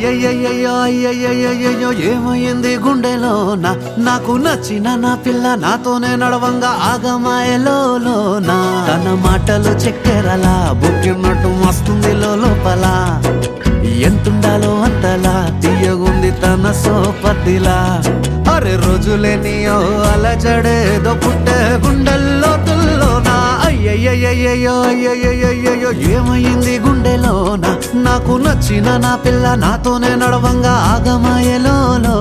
అయ్యయ్యయ్యో అయ్యయ్యయ్యో ఏమైంది గుండెలోనా నాకు నచ్చిన నా పిల్ల నాతోనే నడవంగా ఆగమాయలోనా తన మాటలు చక్కెరలా బుక్కినట్టు వస్తుంది లోపల ఎంతుండాలో అంతలా తీయగుంది తన సోపతిలా అరే రోజులేని అలజడేదో పుట్టే గుండెల్లో తుల్లోనా అయ్యయ్యయ్యో అయ్యయ్యయ్యో ఏమైంది గుండెలోనా నాకు నచ్చిన నా పిల్ల నాతోనే నడవంగా ఆగమాయలోనా